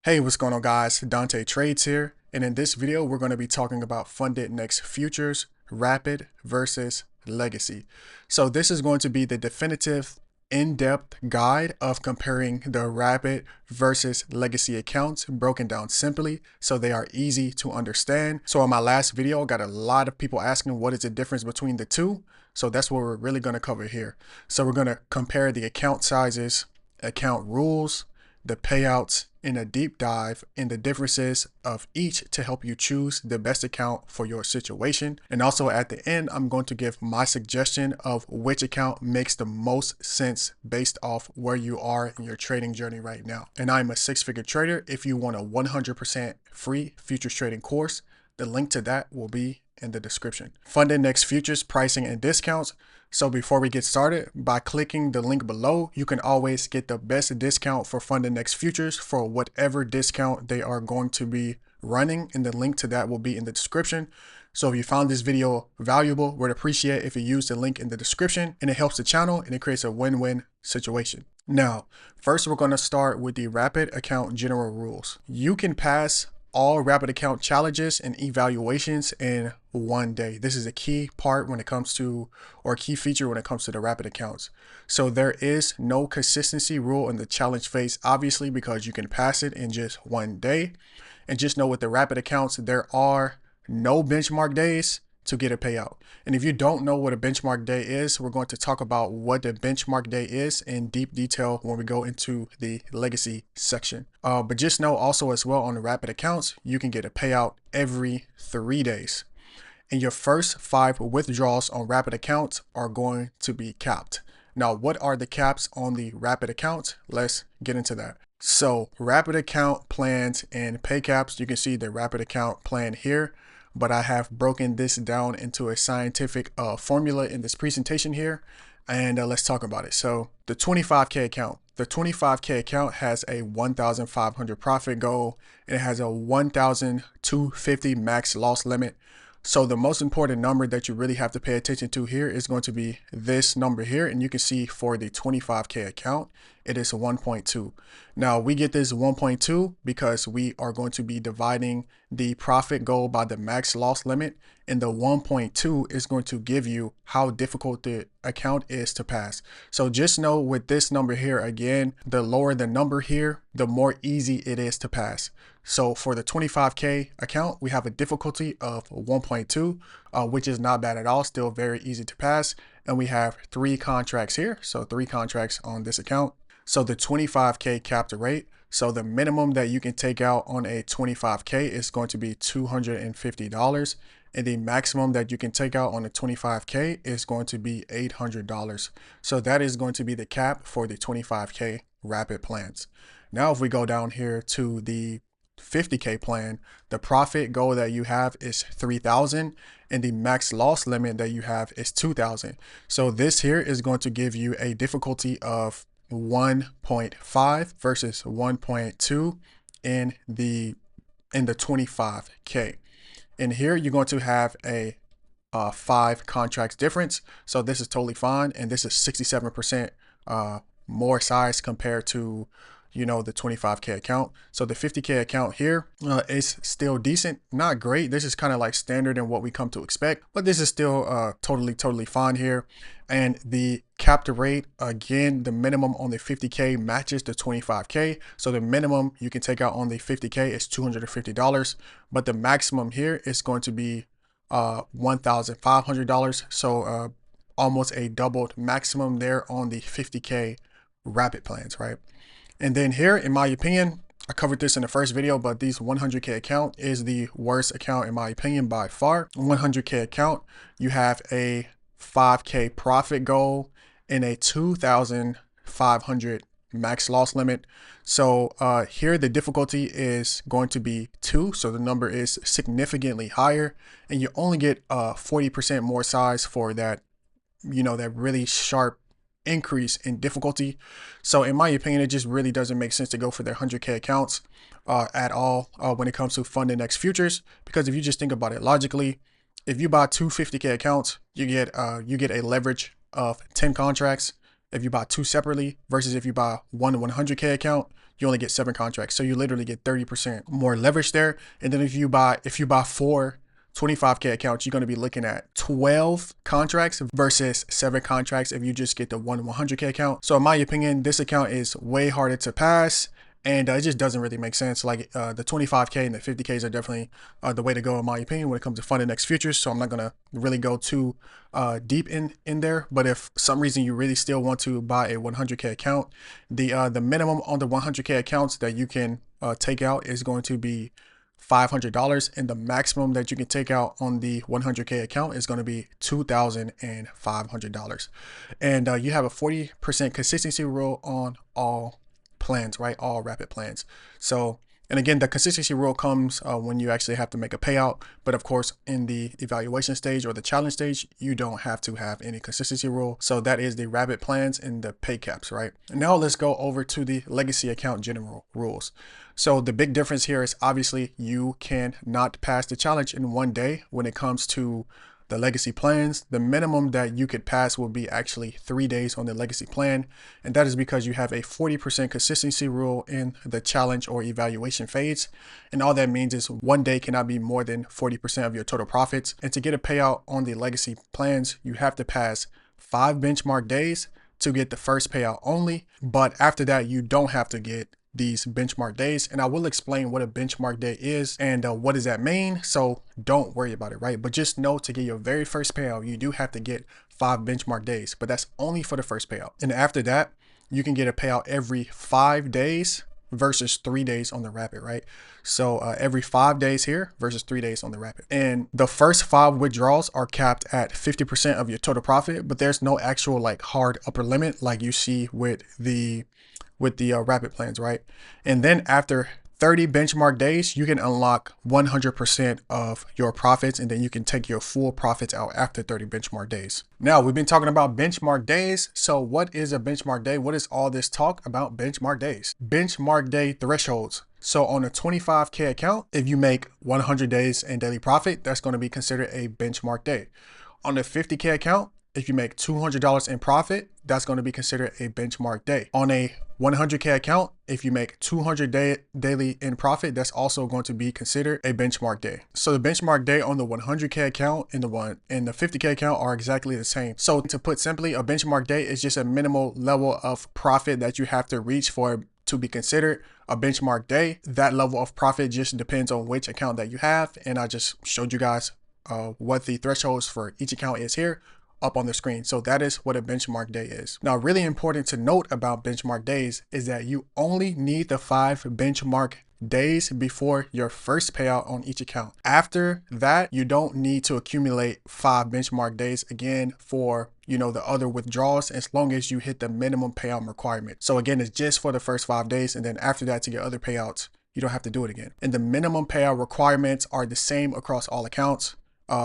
Hey, what's going on guys? Dante Trades here, and in this video we're going to be talking about FundedNext Futures, Rapid versus Legacy. So this is going to be the definitive in-depth guide of comparing the Rapid versus Legacy accounts broken down simply so they are easy to understand. So in my last video, I got a lot of people asking what is the difference between the two. So that's what we're really going to cover here. So we're going to compare the account sizes, account rules, the payouts, in a deep dive in the differences of each to help you choose the best account for your situation. And also at the end, I'm going to give my suggestion of which account makes the most sense based off where you are in your trading journey right now. And I'm a six-figure trader. If you want a 100% free futures trading course, the link to that will be in the description. FundedNext Futures pricing and discounts. So before we get started, by clicking the link below, you can always get the best discount for FundedNext Futures for whatever discount they are going to be running, and the link to that will be in the description. So if you found this video valuable, we'd appreciate if you use the link in the description, and it helps the channel and it creates a win-win situation. Now, first we're going to start with the Rapid account general rules. You can pass all Rapid account challenges and evaluations in one day. This is a key part when it comes to, or key feature when it comes to the Rapid accounts. So there is no consistency rule in the challenge phase, obviously, because you can pass it in just one day. And just know with the Rapid accounts, there are no benchmark days to get a payout. And if you don't know what a benchmark day is, we're going to talk about what the benchmark day is in deep detail when we go into the legacy section. But just know also as well on the Rapid accounts, you can get a payout every 3 days. And your first 5 withdrawals on Rapid accounts are going to be capped. Now, what are the caps on the Rapid accounts? Let's get into that. So Rapid account plans and pay caps, you can see the Rapid account plan here, but I have broken this down into a scientific formula in this presentation here, and let's talk about it. So the 25K account. The 25K account has a 1,500 profit goal, and it has a 1,250 max loss limit. So the most important number that you really have to pay attention to here is going to be this number here. And you can see for the 25K account, it is 1.2. Now we get this 1.2 because we are going to be dividing the profit goal by the max loss limit. And the 1.2 is going to give you how difficult the account is to pass. So just know with this number here, again, the lower the number here, the more easy it is to pass. So for the 25K account, we have a difficulty of 1.2, which is not bad at all. Still very easy to pass. And we have 3 contracts here. So 3 contracts on this account. So the 25K capped rate. So the minimum that you can take out on a 25K is going to be $250. And the maximum that you can take out on a 25K is going to be $800. So that is going to be the cap for the 25K Rapid plans. Now, if we go down here to the 50K plan, the profit goal that you have is 3,000 and the max loss limit that you have is 2,000. So this here is going to give you a difficulty of 1.5 versus 1.2 in the 25K. And here you're going to have a 5 contracts difference. So this is totally fine. And this is 67% more size compared to, you know, the 25K account. So the 50K account here is still decent, not great. This is kind of like standard in what we come to expect, but this is still totally fine here. And the capped rate, again, the minimum on the 50K matches the 25K. So the minimum you can take out on the 50K is $250, but the maximum here is going to be $1,500. So almost a doubled maximum there on the 50K Rapid plans, right? And then here, in my opinion, I covered this in the first video, but this 100K account is the worst account in my opinion by far. 100K account, you have a 5K profit goal and a 2,500 max loss limit. So here the difficulty is going to be 2. So the number is significantly higher, and you only get 40% more size for that, you know, that really sharp increase in difficulty. So in my opinion, it just really doesn't make sense to go for their 100K accounts at all when it comes to FundedNext Futures, because if you just think about it logically, if you buy 2 50K accounts, you get a leverage of 10 contracts. If you buy 2 separately versus if you buy one 100K account, you only get 7 contracts. So you literally get 30% more leverage there. And then if you buy 4 25K accounts, you're going to be looking at 12 contracts versus 7 contracts if you just get the one 100K account. So in my opinion, this account is way harder to pass. And it just doesn't really make sense. Like the 25K and the 50Ks are definitely the way to go, in my opinion, when it comes to FundedNext Futures. So I'm not going to really go too deep in there. But if for some reason you really still want to buy a 100K account, the minimum on the 100K accounts that you can take out is going to be $500, and the maximum that you can take out on the 100K account is going to be $2,500. And you have a 40% consistency rule on all plans, right? All rapid plans. So, and again, the consistency rule comes when you actually have to make a payout. But of course, in the evaluation stage or the challenge stage, you don't have to have any consistency rule. So that is the rapid plans and the pay caps, right? And now let's go over to the legacy account general rules. So the big difference here is obviously you cannot pass the challenge in one day when it comes to the legacy plans. The minimum that you could pass will be actually 3 days on the legacy plan. And that is because you have a 40% consistency rule in the challenge or evaluation phase. And all that means is one day cannot be more than 40% of your total profits. And to get a payout on the legacy plans, you have to pass 5 benchmark days to get the first payout only. But after that, you don't have to get these benchmark days, and I will explain what a benchmark day is and what does that mean. So don't worry about it, right? But just know to get your very first payout, you do have to get 5 benchmark days, but that's only for the first payout. And after that, you can get a payout every 5 days versus 3 days on the rapid, right? So every 5 days here versus 3 days on the rapid. And the first 5 withdrawals are capped at 50% of your total profit, but there's no actual like hard upper limit like you see with the rapid plans, right? And then after 30 benchmark days, you can unlock 100% of your profits, and then you can take your full profits out after 30 benchmark days. Now, we've been talking about benchmark days. So what is a benchmark day? What is all this talk about benchmark days? Benchmark day thresholds. So on a 25K account, if you make 100 days in daily profit, that's going to be considered a benchmark day. On a 50K account, if you make $200 in profit, that's going to be considered a benchmark day. On a 100K account, if you make 200 daily in profit, that's also going to be considered a benchmark day. So the benchmark day on the 100K account and the 50K account are exactly the same. So to put simply, a benchmark day is just a minimal level of profit that you have to reach for to be considered a benchmark day. That level of profit just depends on which account that you have. And I just showed you guys what the thresholds for each account is here up on the screen. So that is what a benchmark day is. Now, really important to note about benchmark days is that you only need the 5 benchmark days before your first payout on each account. After that, you don't need to accumulate 5 benchmark days again for the other withdrawals, as long as you hit the minimum payout requirement. So again, it's just for the first 5 days, and then after that, to get other payouts, you don't have to do it again. And the minimum payout requirements are the same across all accounts.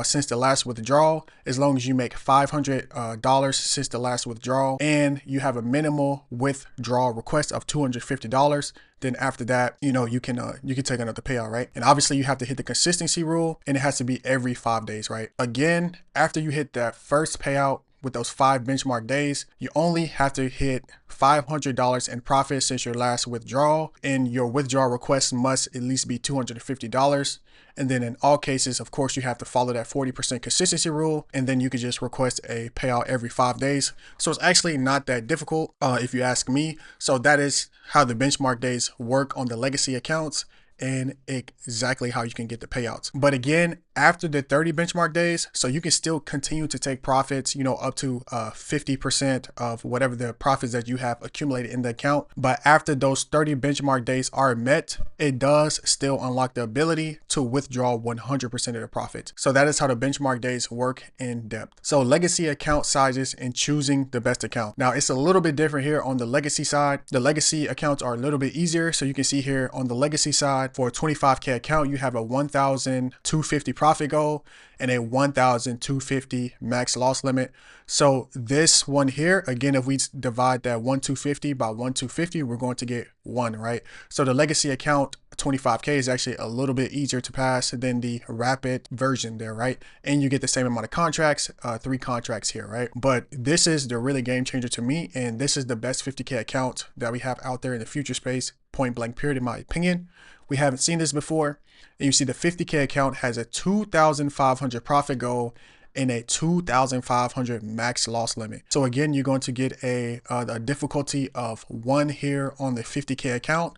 Since the last withdrawal, as long as you make $500 since the last withdrawal and you have a minimal withdrawal request of $250, then after that, you can take another payout, right? And obviously you have to hit the consistency rule, and it has to be every 5 days, right? Again, after you hit that first payout with those 5 benchmark days, you only have to hit $500 in profit since your last withdrawal, and your withdrawal request must at least be $250. And then in all cases, of course, you have to follow that 40% consistency rule, and then you could just request a payout every 5 days. So it's actually not that difficult if you ask me. So that is how the benchmark days work on the legacy accounts, and exactly how you can get the payouts. But again, after the 30 benchmark days, so you can still continue to take profits, up to 50% of whatever the profits that you have accumulated in the account. But after those 30 benchmark days are met, it does still unlock the ability to withdraw 100% of the profits. So that is how the benchmark days work in depth. So legacy account sizes and choosing the best account. Now it's a little bit different here on the legacy side. The legacy accounts are a little bit easier. So you can see here on the legacy side, for a 25K account, you have a 1,250 profit goal and a 1,250 max loss limit. So this one here, again, if we divide that 1,250 by 1,250, we're going to get 1, right? So the legacy account 25K is actually a little bit easier to pass than the rapid version there, right? And you get the same amount of contracts, 3 contracts here, right? But this is the really game changer to me, and this is the best 50K account that we have out there in the future space, point blank period, in my opinion. We haven't seen this before. And you see the 50K account has a 2,500 profit goal and a 2,500 max loss limit. So again, you're going to get a difficulty of 1 here on the 50K account.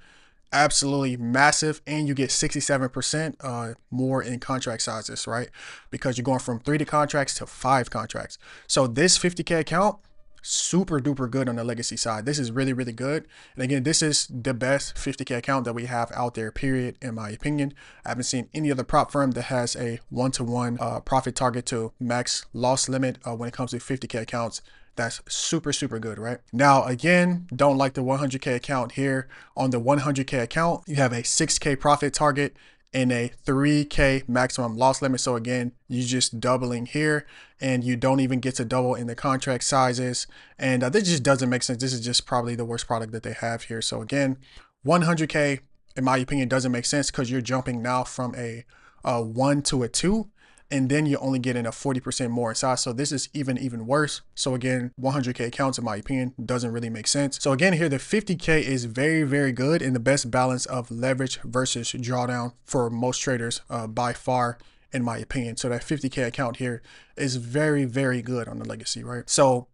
Absolutely massive, and you get 67% more in contract sizes, right? Because you're going from 3 contracts to 5 contracts. So this 50K account, super duper good on the legacy side. This is really, really good. And again, this is the best 50K account that we have out there, period, in my opinion. I haven't seen any other prop firm that has a 1-to-1 profit target to max loss limit when it comes to 50K accounts. That's super, super good, right? Now, again, don't like the 100K account here. On the 100K account, you have a 6K profit target and a 3K maximum loss limit. So again, you're just doubling here, and you don't even get to double in the contract sizes. And this just doesn't make sense. This is just probably the worst product that they have here. So again, 100K, in my opinion, doesn't make sense because you're jumping now from a 1 to a 2. And then you're only getting a 40% more in size. So this is even worse. So again, 100K accounts, in my opinion, doesn't really make sense. So again, here, the 50K is very, very good in the best balance of leverage versus drawdown for most traders by far, in my opinion. So that 50K account here is very, very good on the legacy, right? So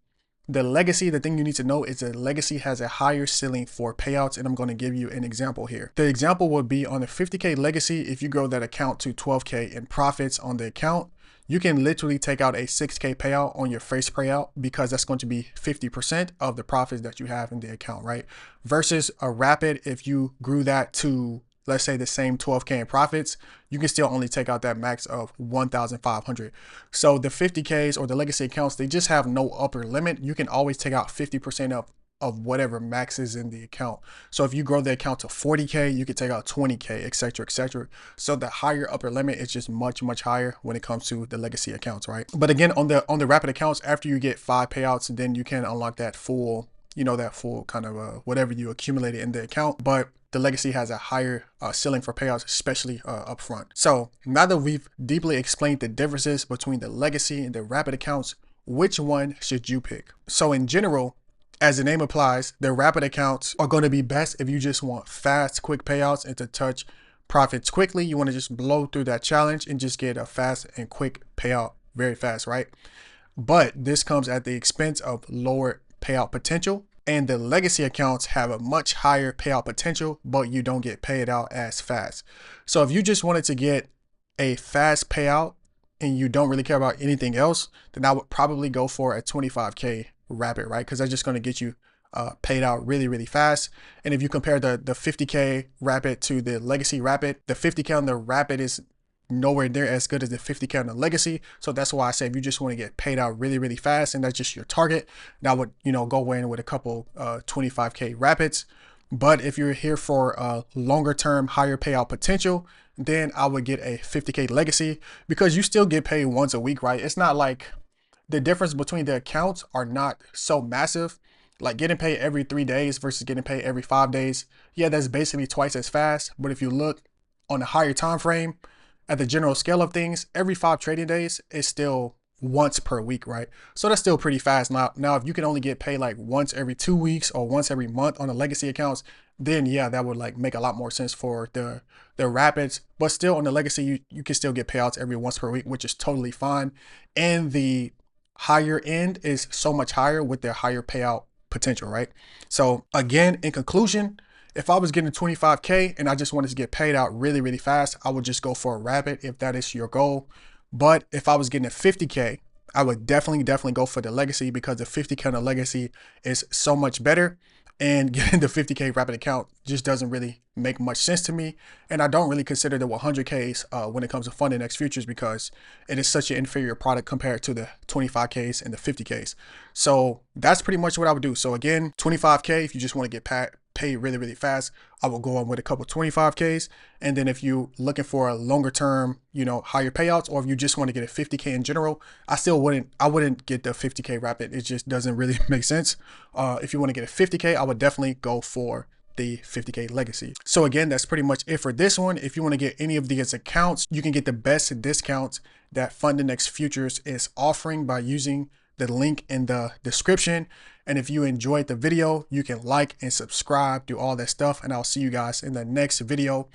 the legacy, the thing you need to know is that legacy has a higher ceiling for payouts, and I'm going to give you an example here. The example would be on the 50K legacy. If you grow that account to 12K in profits on the account, you can literally take out a 6K payout on your first payout, because that's going to be 50% of the profits that you have in the account, right? Versus a rapid, if you grew that to, let's say, the same 12K in profits, you can still only take out that max of 1,500. So the 50Ks or the legacy accounts, they just have no upper limit. You can always take out 50% of whatever max is in the account. So if you grow the account to 40K, you can take out 20K, etc., etc. So the higher upper limit is just much, much higher when it comes to the legacy accounts, right? But again, on the rapid accounts, after you get 5 payouts, then you can unlock that full, that full kind of whatever you accumulated in the account. But the legacy has a higher ceiling for payouts, especially up front. So now that we've deeply explained the differences between the legacy and the rapid accounts, which one should you pick? So in general, as the name implies, the rapid accounts are going to be best if you just want fast, quick payouts and to touch profits quickly. You want to just blow through that challenge and just get a fast and quick payout very fast, right? But this comes at the expense of lower payout potential. And the legacy accounts have a much higher payout potential, but you don't get paid out as fast. So if you just wanted to get a fast payout and you don't really care about anything else, then I would probably go for a 25K rapid, right? Because that's just going to get you paid out really, really fast. And if you compare the 50K rapid to the legacy rapid, the 50K on the rapid is nowhere near as good as the 50K on the legacy. So that's why I say if you just want to get paid out really, really fast and that's just your target, then I would, go in with a couple 25K rapids. But if you're here for a longer term, higher payout potential, then I would get a 50K legacy, because you still get paid once a week, right? It's not like the difference between the accounts are not so massive. Like getting paid every 3 days versus getting paid every 5 days. Yeah, that's basically twice as fast. But if you look on a higher time frame, at the general scale of things, every 5 trading days is still once per week, right? So that's still pretty fast. Now, if you can only get paid like once every 2 weeks or once every month on the legacy accounts, then yeah, that would like make a lot more sense for the rapids. But still on the legacy, you can still get payouts every once per week, which is totally fine. And the higher end is so much higher with their higher payout potential, right? So again, in conclusion, if I was getting 25K and I just wanted to get paid out really, really fast, I would just go for a rapid if that is your goal. But if I was getting a 50K, I would definitely go for the legacy, because the 50K on the legacy is so much better. And getting the 50K rapid account just doesn't really make much sense to me. And I don't really consider the 100Ks when it comes to FundedNext Futures, because it is such an inferior product compared to the 25Ks and the 50Ks. So that's pretty much what I would do. So again, 25K, if you just want to get paid really, really fast, I will go on with a couple 25Ks. And then if you're looking for a longer term, higher payouts, or if you just want to get a 50K in general, I wouldn't get the 50K rapid. It just doesn't really make sense. If you want to get a 50K, I would definitely go for the 50K legacy. So again, that's pretty much it for this one. If you want to get any of these accounts, you can get the best discounts that FundedNext Futures is offering by using the link in the description. And if you enjoyed the video, you can like and subscribe, do all that stuff. And I'll see you guys in the next video.